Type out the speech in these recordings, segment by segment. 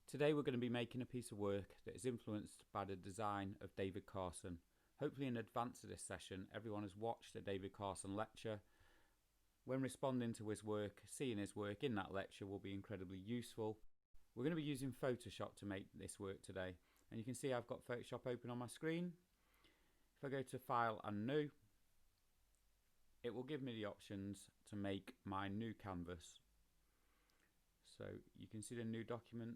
Today we're going to be making a piece of work that is influenced by the design of David Carson. Hopefully in advance of this session everyone has watched a David Carson lecture. When responding to his work, seeing his work in that lecture will be incredibly useful. We're going to be using Photoshop to make this work today, and you can see I've got Photoshop open on my screen. If I go to File and New, it will give me the options to make my new canvas. So you can see the new document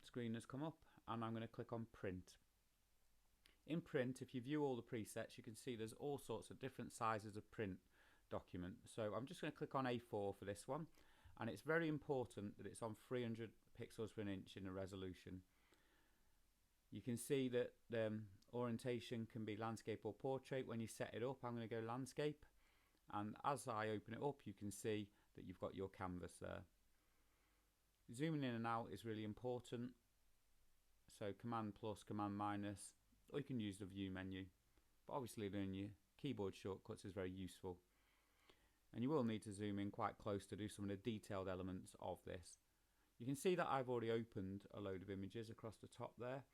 screen has come up, and I'm going to click on Print. In Print, if you view all the presets, you can see there's all sorts of different sizes of print document. So I'm just going to click on A4 for this one, and it's very important that it's on 300 pixels per inch in the resolution. You can see that the orientation can be landscape or portrait. When you set it up, I'm going to go landscape, and as I open it up you can see that you've got your canvas there. Zooming in and out is really important, so Command plus, Command minus, or you can use the view menu, but obviously doing your keyboard shortcuts is very useful. And you will need to zoom in quite close to do some of the detailed elements of this. You can see that I've already opened a load of images across the top there,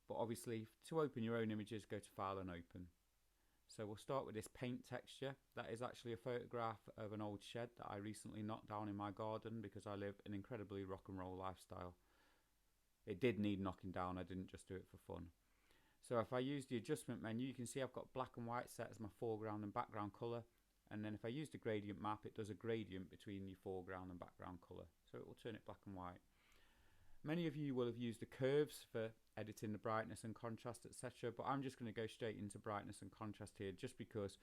but obviously to open your own images, go to File and Open. So we'll start with this paint texture. That is actually a photograph of an old shed that I recently knocked down in my garden because I live an incredibly rock and roll lifestyle. It did need knocking down, I didn't just do it for fun. So if I use the adjustment menu, you can see I've got black and white set as my foreground and background colour, and then if I use the gradient map, it does a gradient between your foreground and background colour, so it will turn it black and white. Many of you will have used the curves for editing the brightness and contrast, etc., but I'm just going to go straight into brightness and contrast here just because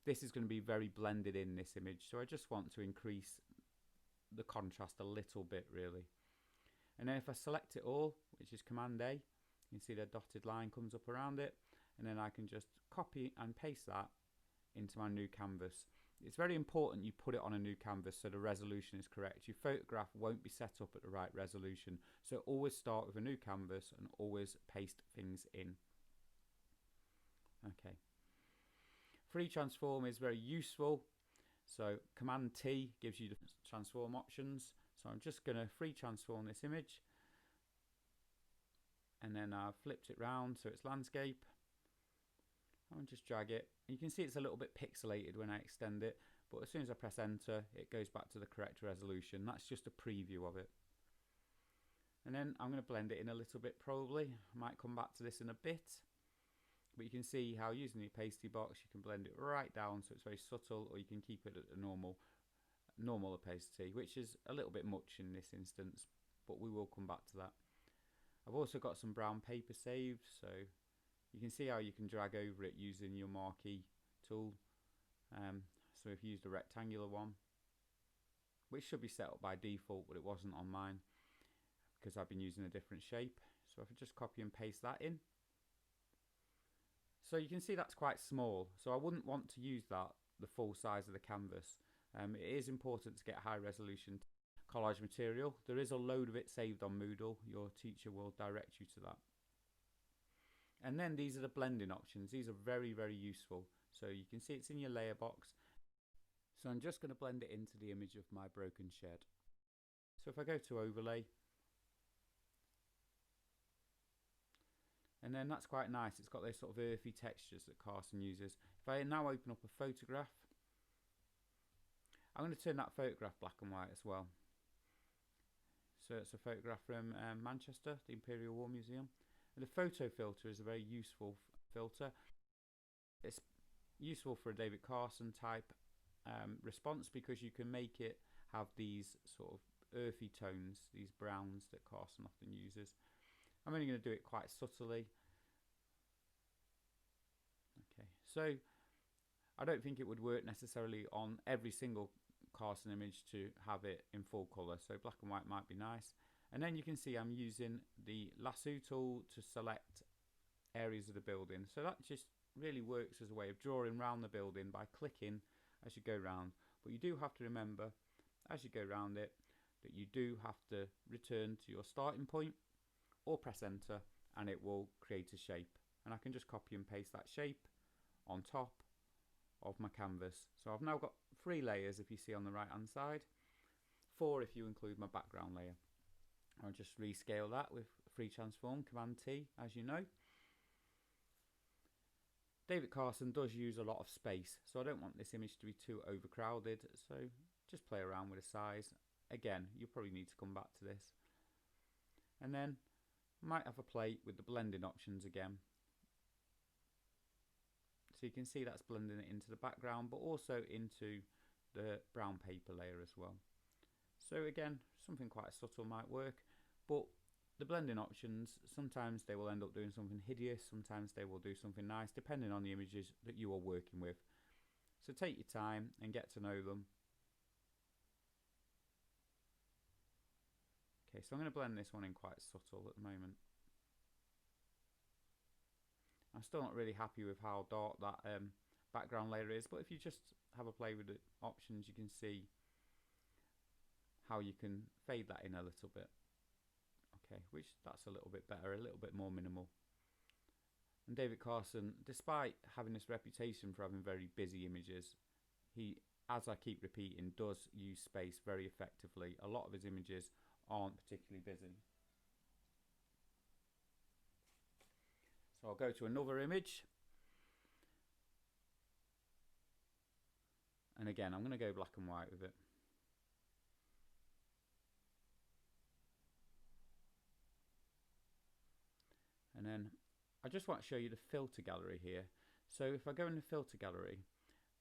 this is going to be very blended in this image, so I just want to increase the contrast a little bit really. And then if I select it all, which is Command A, you can see the dotted line comes up around it, and then I can just copy and paste that into my new canvas. It's very important you put it on a new canvas so the resolution is correct. Your photograph won't be set up at the right resolution, so always start with a new canvas and always paste things in. Okay. Free transform is very useful, so Command T gives you the transform options. So I'm just going to free transform this image, and then I've flipped it round so it's landscape. I'll just drag it. You can see it's a little bit pixelated when I extend it, but as soon as I press enter it goes back to the correct resolution. That's just a preview of it. And then I'm going to blend it in a little bit probably. I might come back to this in a bit, but you can see how using the opacity box you can blend it right down so it's very subtle, or you can keep it at a normal opacity, which is a little bit much in this instance, but we will come back to that. I've also got some brown paper saved, so you can see how you can drag over it using your marquee tool. So if you use the rectangular one, which should be set up by default, but it wasn't on mine because I've been using a different shape. So if I just copy and paste that in, so you can see that's quite small, so I wouldn't want to use that the full size of the canvas. It is important to get high resolution collage material. There is a load of it saved on Moodle. Your teacher will direct you to that. And then these are the blending options. These are very, very useful. So you can see it's in your layer box. So I'm just going to blend it into the image of my broken shed. So if I go to overlay, and then that's quite nice. It's got those sort of earthy textures that Carson uses. If I now open up a photograph, I'm going to turn that photograph black and white as well. So it's a photograph from Manchester, the Imperial War Museum. And the photo filter is a very useful filter. It's useful for a David Carson type response because you can make it have these sort of earthy tones, these browns that Carson often uses. I'm only going to do it quite subtly. Okay, so I don't think it would work necessarily on every single Carson image to have it in full colour, so black and white might be nice. And then you can see I'm using the lasso tool to select areas of the building. So that just really works as a way of drawing around the building by clicking as you go round. But you do have to remember as you go around it that you do have to return to your starting point or press enter, and it will create a shape. And I can just copy and paste that shape on top of my canvas. So I've now got 3 layers if you see on the right hand side, 4 if you include my background layer. I'll just rescale that with free transform, Command T, as you know. David Carson does use a lot of space, so I don't want this image to be too overcrowded, so just play around with the size. Again, you'll probably need to come back to this. And then might have a play with the blending options again. So you can see that's blending it into the background, but also into the brown paper layer as well. So again, something quite subtle might work, but the blending options, sometimes they will end up doing something hideous, sometimes they will do something nice, depending on the images that you are working with. So take your time and get to know them. Okay, so I'm going to blend this one in quite subtle at the moment. I'm still not really happy with how dark that background layer is, but if you just have a play with the options, you can see how you can fade that in a little bit. Okay, which that's a little bit better, a little bit more minimal. And David Carson, despite having this reputation for having very busy images, he, as I keep repeating, does use space very effectively. A lot of his images aren't particularly busy. So I'll go to another image. And again, I'm going to go black and white with it. And then I just want to show you the filter gallery here. So if I go in the filter gallery,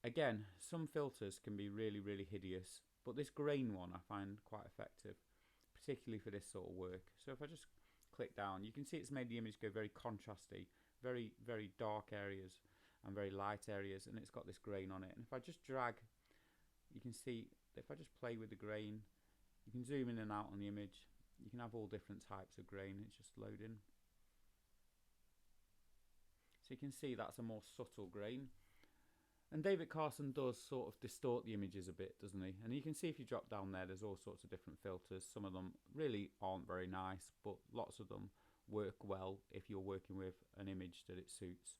again, some filters can be really, really hideous, but this grain one I find quite effective, particularly for this sort of work. So if I just click down, you can see it's made the image go very contrasty, very, very dark areas and very light areas, and it's got this grain on it. And if I just drag, you can see that if I just play with the grain, you can zoom in and out on the image. You can have all different types of grain. It's just loading. So you can see that's a more subtle grain. And David Carson does sort of distort the images a bit, doesn't he? And you can see if you drop down there, there's all sorts of different filters. Some of them really aren't very nice, but lots of them work well if you're working with an image that it suits.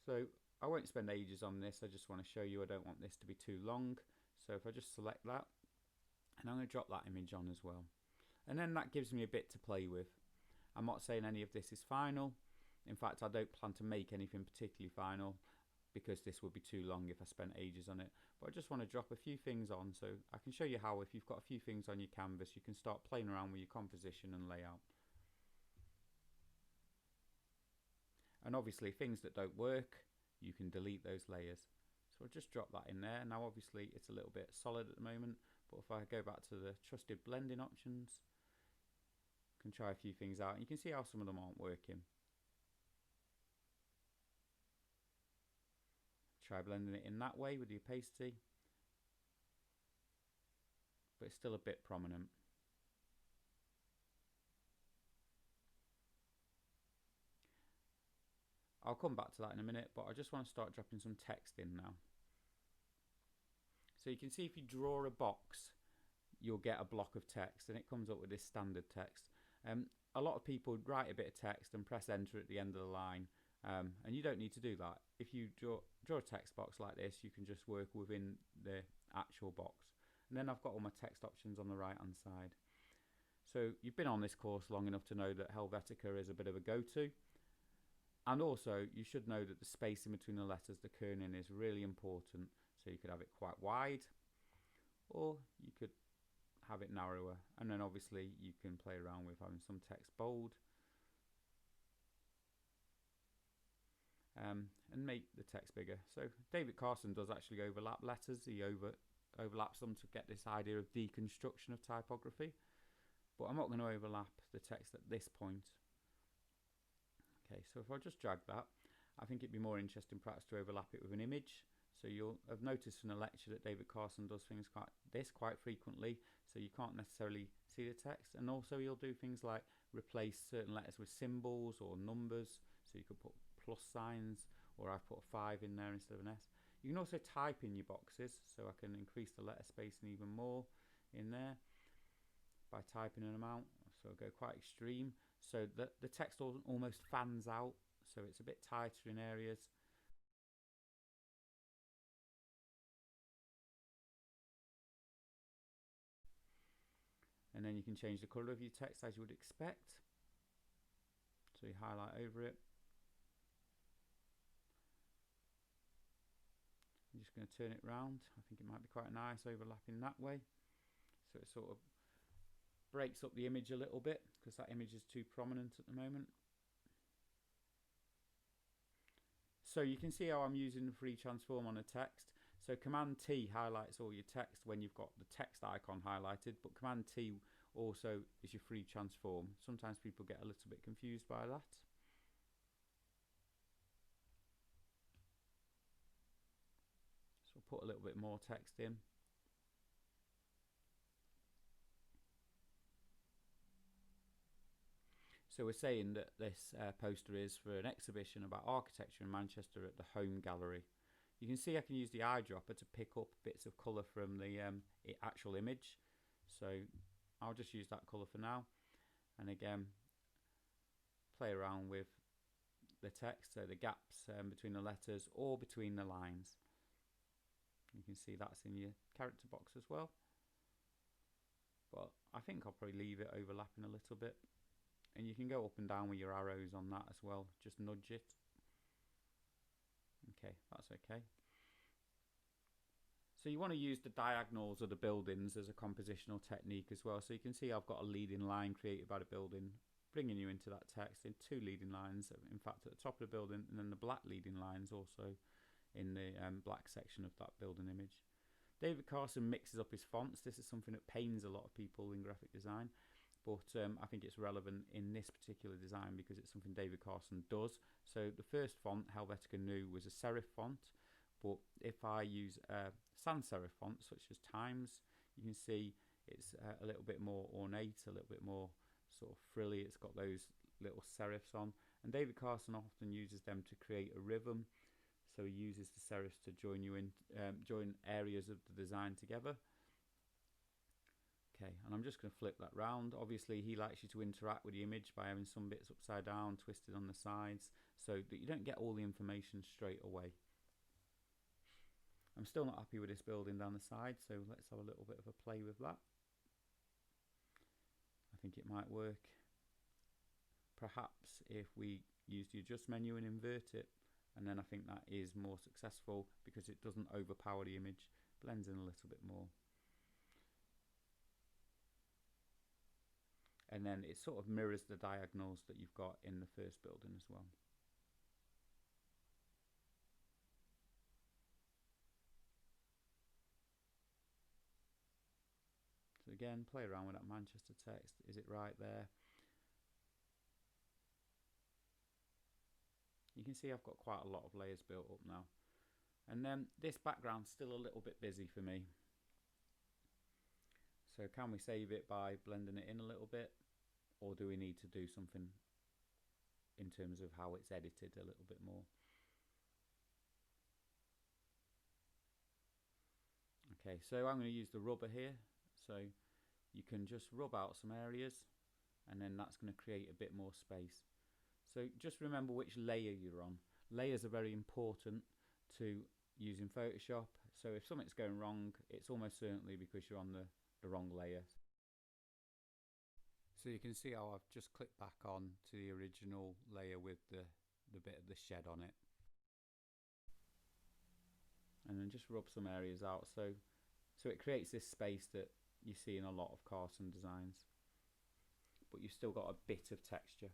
So I won't spend ages on this. I just want to show you I don't want this to be too long. So if I just select that, and I'm going to drop that image on as well. And then that gives me a bit to play with. I'm not saying any of this is final. In fact, I don't plan to make anything particularly final, because this would be too long if I spent ages on it. But I just want to drop a few things on, so I can show you how, if you've got a few things on your canvas, you can start playing around with your composition and layout. And obviously things that don't work, you can delete those layers. So I'll just drop that in there. Now obviously it's a little bit solid at the moment, but if I go back to the trusted blending options, I can try a few things out, and you can see how some of them aren't working. Try blending it in that way with the opacity, but it's still a bit prominent. I'll come back to that in a minute, but I just want to start dropping some text in now. So you can see if you draw a box, you'll get a block of text, and it comes up with this standard text. A lot of people write a bit of text and press enter at the end of the line, and you don't need to do that. If you draw a text box like this, you can just work within the actual box. And then I've got all my text options on the right hand side. So you've been on this course long enough to know that Helvetica is a bit of a go-to. And also you should know that the spacing between the letters, the kerning, is really important. So you could have it quite wide, or you could have it narrower. And then obviously you can play around with having some text bold, and make the text bigger. So David Carson does actually overlap letters. He overlaps them to get this idea of deconstruction of typography, but I'm not going to overlap the text at this point. Okay, so if I just drag that, I think it'd be more interesting perhaps to overlap it with an image. So you'll have noticed in a lecture that David Carson does things quite frequently, so you can't necessarily see the text. And also he'll do things like replace certain letters with symbols or numbers, so you could put plus signs, or I've put a 5 in there instead of an S. You can also type in your boxes, so I can increase the letter spacing even more in there by typing an amount. So I'll go quite extreme, so that the text almost fans out, so it's a bit tighter in areas. And then you can change the colour of your text as you would expect. So you highlight over it. I'm just going to turn it round. I think it might be quite nice overlapping that way. So it sort of breaks up the image a little bit because that image is too prominent at the moment. So you can see how I'm using the free transform on a text. So Command T highlights all your text when you've got the text icon highlighted, but Command T also is your free transform. Sometimes people get a little bit confused by that. So I'll put a little bit more text in. So we're saying that this poster is for an exhibition about architecture in Manchester at the Home Gallery. You can see I can use the eyedropper to pick up bits of colour from the actual image. So I'll just use that colour for now. And again, play around with the text, so the gaps between the letters or between the lines. You can see that's in your character box as well. But I think I'll probably leave it overlapping a little bit. And you can go up and down with your arrows on that as well, just nudge it. Okay, that's okay. So you want to use the diagonals of the buildings as a compositional technique as well. So you can see I've got a leading line created by the building, bringing you into that text in two leading lines, in fact at the top of the building, and then the black leading lines also in the black section of that building image. David Carson mixes up his fonts. This is something that pains a lot of people in graphic design. But I think it's relevant in this particular design because it's something David Carson does. So the first font, Helvetica Nu, was a serif font, but if I use a sans serif font such as Times, you can see it's a little bit more ornate, a little bit more sort of frilly. It's got those little serifs on, and David Carson often uses them to create a rhythm. So he uses the serifs to join join areas of the design together. Okay, and I'm just going to flip that round. Obviously he likes you to interact with the image by having some bits upside down, twisted on the sides, so that you don't get all the information straight away. I'm still not happy with this building down the side, so let's have a little bit of a play with that. I think it might work. Perhaps if we use the adjust menu and invert it, and then I think that is more successful because it doesn't overpower the image, blends in a little bit more. And then it sort of mirrors the diagonals that you've got in the first building as well. So again, play around with that Manchester text. Is it right there? You can see I've got quite a lot of layers built up now. And then this background's still a little bit busy for me. So can we save it by blending it in a little bit, or do we need to do something in terms of how it's edited a little bit more? Okay, so I'm going to use the rubber here. So you can just rub out some areas, and then that's going to create a bit more space. So just remember which layer you're on. Layers are very important to use in Photoshop. So if something's going wrong, it's almost certainly because you're on the wrong layer. So you can see how I've just clicked back on to the original layer with the bit of the shed on it. And then just rub some areas out so it creates this space that you see in a lot of Carson designs, but you've still got a bit of texture.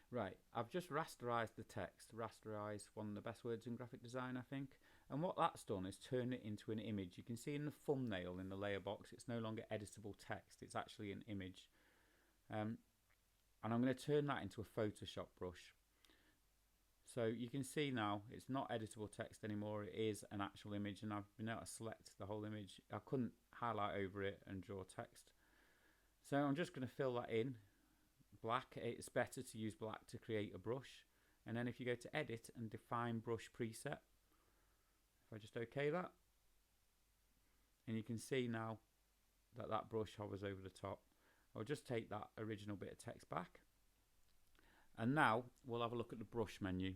Right, I've just rasterized the text. Rasterize, one of the best words in graphic design, I think. And what that's done is turn it into an image. You can see in the thumbnail in the layer box, it's no longer editable text, it's actually an image. And I'm going to turn that into a Photoshop brush. So you can see now it's not editable text anymore, it is an actual image, and I've been able to select the whole image. I couldn't highlight over it and draw text. So I'm just going to fill that in. Black, it's better to use black to create a brush, and then if you go to edit and define brush preset, if I just OK that, and you can see now that that brush hovers over the top. I'll just take that original bit of text back, and now we'll have a look at the brush menu.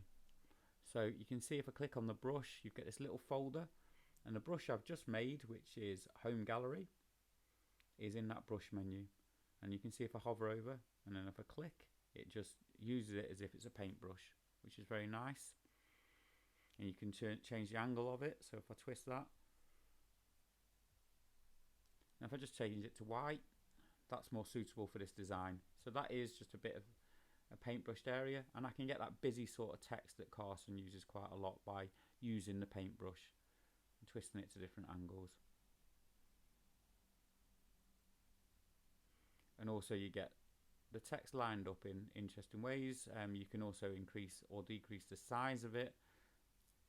So you can see if I click on the brush, you get this little folder, and the brush I've just made, which is Home Gallery, is in that brush menu. And you can see if I hover over and then if I click, it just uses it as if it's a paintbrush, which is very nice. And you can change the angle of it. So if I twist that, and if I just change it to white, that's more suitable for this design. So that is just a bit of a paintbrushed area, and I can get that busy sort of text that Carson uses quite a lot by using the paintbrush and twisting it to different angles. And also you get the text lined up in interesting ways. You can also increase or decrease the size of it.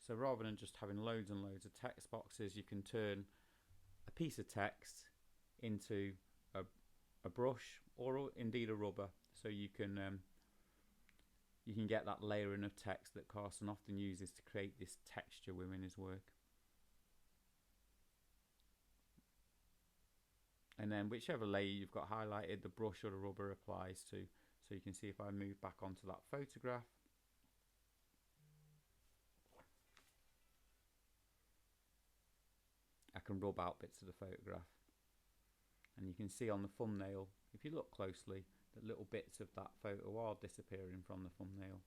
So rather than just having loads and loads of text boxes, you can turn a piece of text into a brush or indeed a rubber. So you can get that layering of text that Carson often uses to create this texture within his work. And then whichever layer you've got highlighted, the brush or the rubber applies to. So you can see if I move back onto that photograph, I can rub out bits of the photograph. And you can see on the thumbnail, if you look closely, that little bits of that photo are disappearing from the thumbnail.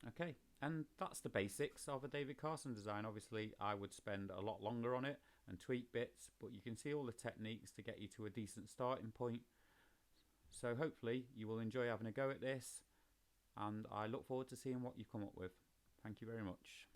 Okay, and that's the basics of a David Carson design. Obviously I would spend a lot longer on it and tweak bits, but you can see all the techniques to get you to a decent starting point. So hopefully you will enjoy having a go at this, and I look forward to seeing what you come up with. Thank you very much.